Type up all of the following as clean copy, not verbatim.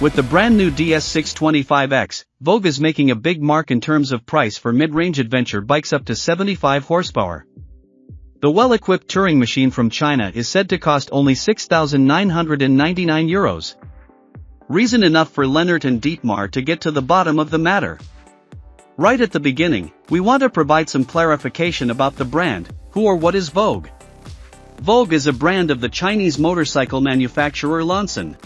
With the brand new DS625X, Vogue is making a big mark in terms of price for mid-range adventure bikes up to 75 horsepower. The well-equipped touring machine from China is said to cost only €6,999. Reason enough for Lennart and Dietmar to get to the bottom of the matter. Right at the beginning, we want to provide some clarification about the brand. Who or what is Vogue? Vogue is a brand of the Chinese motorcycle manufacturer Lanson.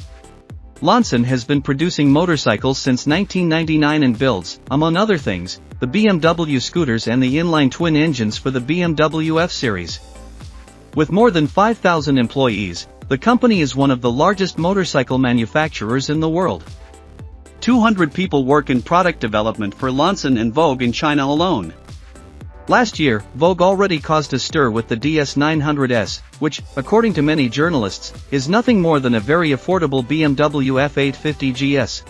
Lanson has been producing motorcycles since 1999 and builds, among other things, the BMW scooters and the inline twin engines for the BMW F Series. With more than 5,000 employees, the company is one of the largest motorcycle manufacturers in the world. 200 people work in product development for Lanson and Vogue in China alone. Last year, Vogue already caused a stir with the DS900S, which, according to many journalists, is nothing more than a very affordable BMW F850 GS.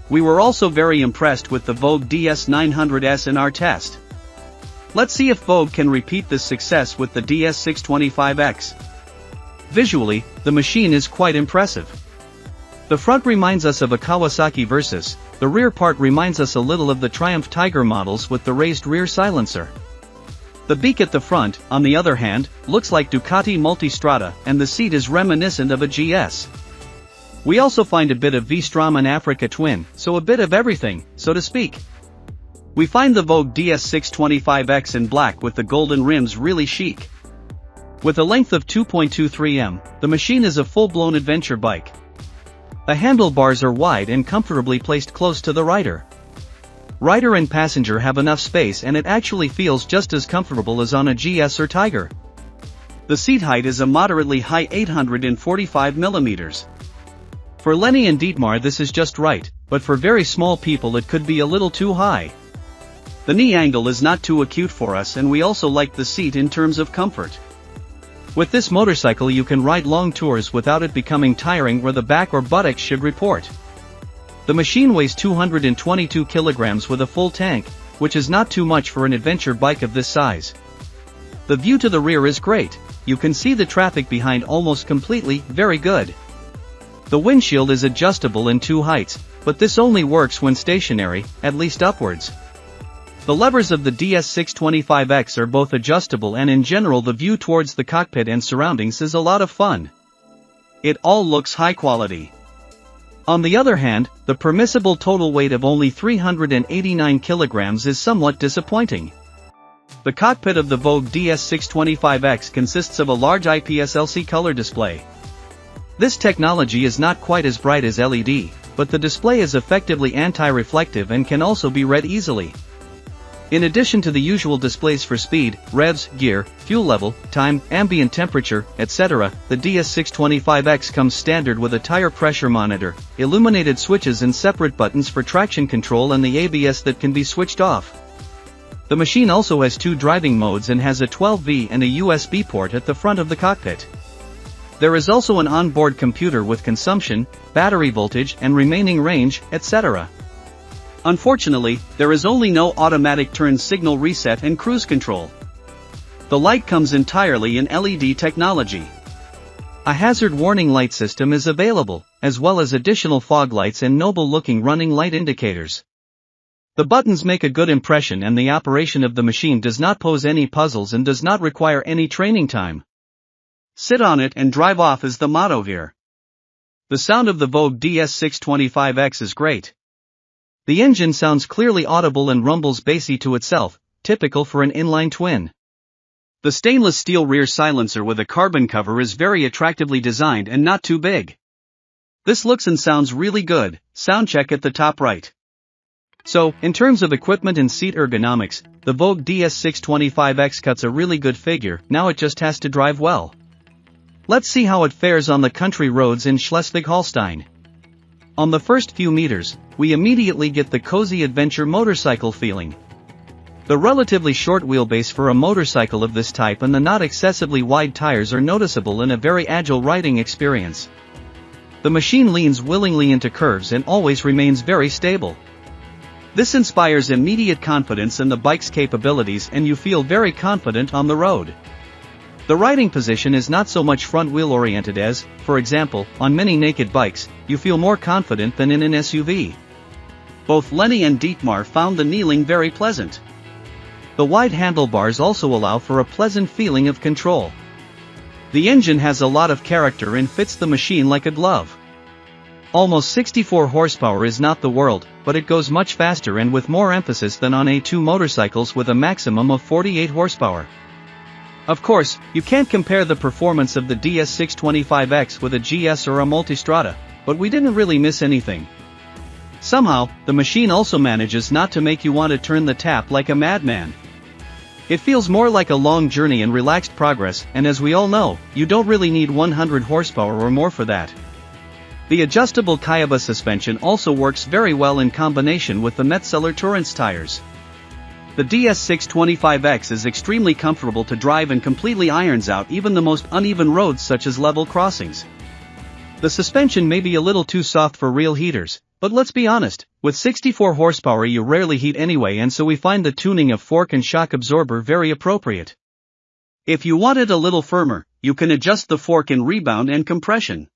We were also very impressed with the Vogue DS900S in our test. Let's see if Vogue can repeat this success with the DS625X. Visually, the machine is quite impressive. The front reminds us of a Kawasaki Versys, the rear part reminds us a little of the Triumph Tiger models with the raised rear silencer. The beak at the front, on the other hand, looks like Ducati Multistrada, and the seat is reminiscent of a GS. We also find a bit of V-Strom and Africa Twin, so a bit of everything, so to speak. We find the Vogue DS625X in black with the golden rims really chic. With a length of 2.23 m, the machine is a full-blown adventure bike. The handlebars are wide and comfortably placed close to the rider. Rider and passenger have enough space and it actually feels just as comfortable as on a GS or Tiger. The seat height is a moderately high 845 mm. For Lenny and Dietmar this is just right, but for very small people it could be a little too high. The knee angle is not too acute for us and we also like the seat in terms of comfort. With this motorcycle you can ride long tours without it becoming tiring where the back or buttocks should report. The machine weighs 222 kilograms with a full tank, which is not too much for an adventure bike of this size. The view to the rear is great, you can see the traffic behind almost completely, very good. The windshield is adjustable in two heights, but this only works when stationary, at least upwards. The levers of the DS625X are both adjustable and in general the view towards the cockpit and surroundings is a lot of fun. It all looks high quality. On the other hand, the permissible total weight of only 389 kilograms is somewhat disappointing. The cockpit of the Vogue DS625X consists of a large IPS LC color display. This technology is not quite as bright as LED, but the display is effectively anti-reflective and can also be read easily. In addition to the usual displays for speed, revs, gear, fuel level, time, ambient temperature, etc., the DS625X comes standard with a tire pressure monitor, illuminated switches and separate buttons for traction control and the ABS that can be switched off. The machine also has two driving modes and has a 12V and a USB port at the front of the cockpit. There is also an onboard computer with consumption, battery voltage and remaining range, etc. Unfortunately, there is only no automatic turn signal reset and cruise control. The light comes entirely in LED technology. A hazard warning light system is available, as well as additional fog lights and noble-looking running light indicators. The buttons make a good impression and the operation of the machine does not pose any puzzles and does not require any training time. Sit on it and drive off is the motto here. The sound of the Vogue DS 625X is great. The engine sounds clearly audible and rumbles bassy to itself, typical for an inline twin. The stainless steel rear silencer with a carbon cover is very attractively designed and not too big. This looks and sounds really good. Soundcheck at the top right. So, in terms of equipment and seat ergonomics, the Vogue DS 625X cuts a really good figure, now it just has to drive well. Let's see how it fares on the country roads in Schleswig-Holstein. On the first few meters, we immediately get the cozy adventure motorcycle feeling. The relatively short wheelbase for a motorcycle of this type and the not excessively wide tires are noticeable in a very agile riding experience. The machine leans willingly into curves and always remains very stable. This inspires immediate confidence in the bike's capabilities and you feel very confident on the road. The riding position is not so much front-wheel oriented as, for example, on many naked bikes, you feel more confident than in an SUV. Both Lenny and Dietmar found the kneeling very pleasant. The wide handlebars also allow for a pleasant feeling of control. The engine has a lot of character and fits the machine like a glove. Almost 64 horsepower is not the world, but it goes much faster and with more emphasis than on A2 motorcycles with a maximum of 48 horsepower. Of course, you can't compare the performance of the DS625X with a GS or a Multistrada, but we didn't really miss anything. Somehow, the machine also manages not to make you want to turn the tap like a madman. It feels more like a long journey and relaxed progress, and as we all know, you don't really need 100 horsepower or more for that. The adjustable Kayaba suspension also works very well in combination with the Metzeler Tourance tires. The DS625X is extremely comfortable to drive and completely irons out even the most uneven roads such as level crossings. The suspension may be a little too soft for real heaters, but let's be honest, with 64 horsepower you rarely heat anyway and so we find the tuning of fork and shock absorber very appropriate. If you want it a little firmer, you can adjust the fork in rebound and compression.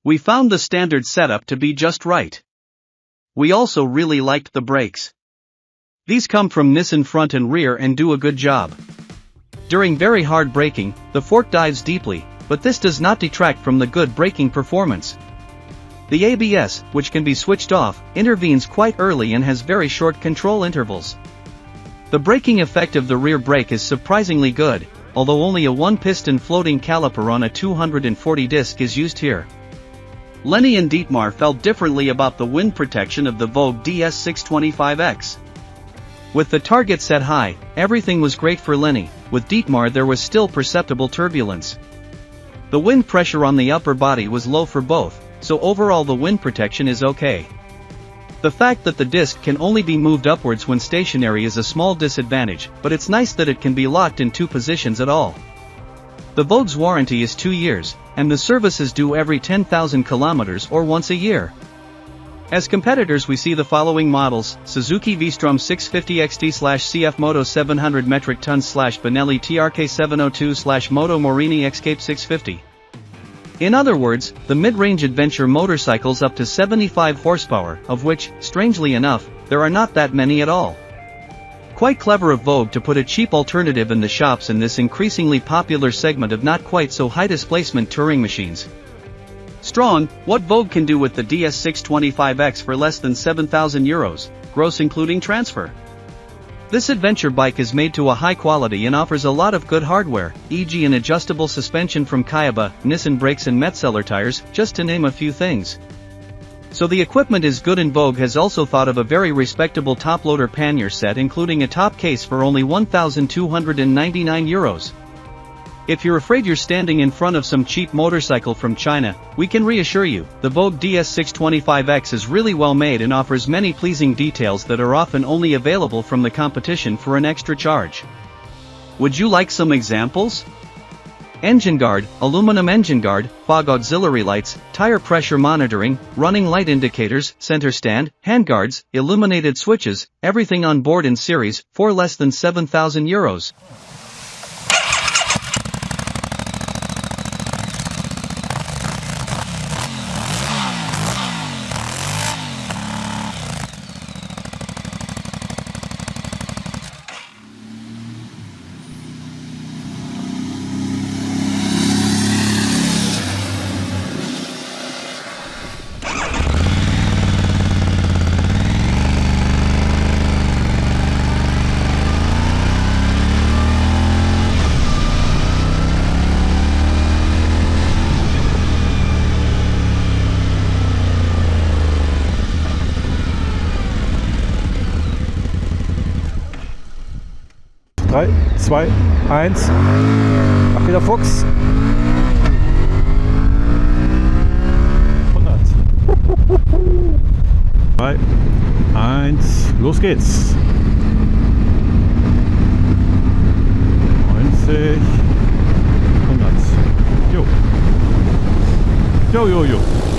We found the standard setup to be just right. We also really liked the brakes. These come from Nissan front and rear and do a good job. During very hard braking, the fork dives deeply, but this does not detract from the good braking performance. The ABS, which can be switched off, intervenes quite early and has very short control intervals. The braking effect of the rear brake is surprisingly good, although only a one-piston floating caliper on a 240 disc is used here. Lenny and Dietmar felt differently about the wind protection of the Vogue DS625X. With the target set high, everything was great for Lenny. With Dietmar there was still perceptible turbulence. The wind pressure on the upper body was low for both, so overall the wind protection is okay. The fact that the disc can only be moved upwards when stationary is a small disadvantage, but it's nice that it can be locked in two positions at all. The Vogue's warranty is 2 years, and the service is due every 10,000 kilometers or once a year. As competitors we see the following models: Suzuki V-Strom 650XT/CF Moto 700 metric tons/Benelli TRK 702/Moto Morini Xcape 650. In other words, the mid-range adventure motorcycles up to 75 horsepower, of which, strangely enough, there are not that many at all. Quite clever of Vogue to put a cheap alternative in the shops in this increasingly popular segment of not quite so high displacement touring machines. Strong, what Vogue can do with the DS625X for less than €7,000, gross including transfer. This adventure bike is made to a high quality and offers a lot of good hardware, e.g. an adjustable suspension from Kayaba, Nissan brakes and Metzeler tires, just to name a few things. So the equipment is good, and Vogue has also thought of a very respectable top-loader pannier set including a top case for only €1,299. If you're afraid you're standing in front of some cheap motorcycle from China, we can reassure you, the Vogue DS625X is really well made and offers many pleasing details that are often only available from the competition for an extra charge. Would you like some examples? Engine guard, aluminum engine guard, fog auxiliary lights, tire pressure monitoring, running light indicators, center stand, handguards, illuminated switches, everything on board in series, for less than €7,000. 3, 2, 1. Ach, wieder Fuchs. 100. 3, 1. Los geht's. 90. 100. Jo. Jo, jo, jo.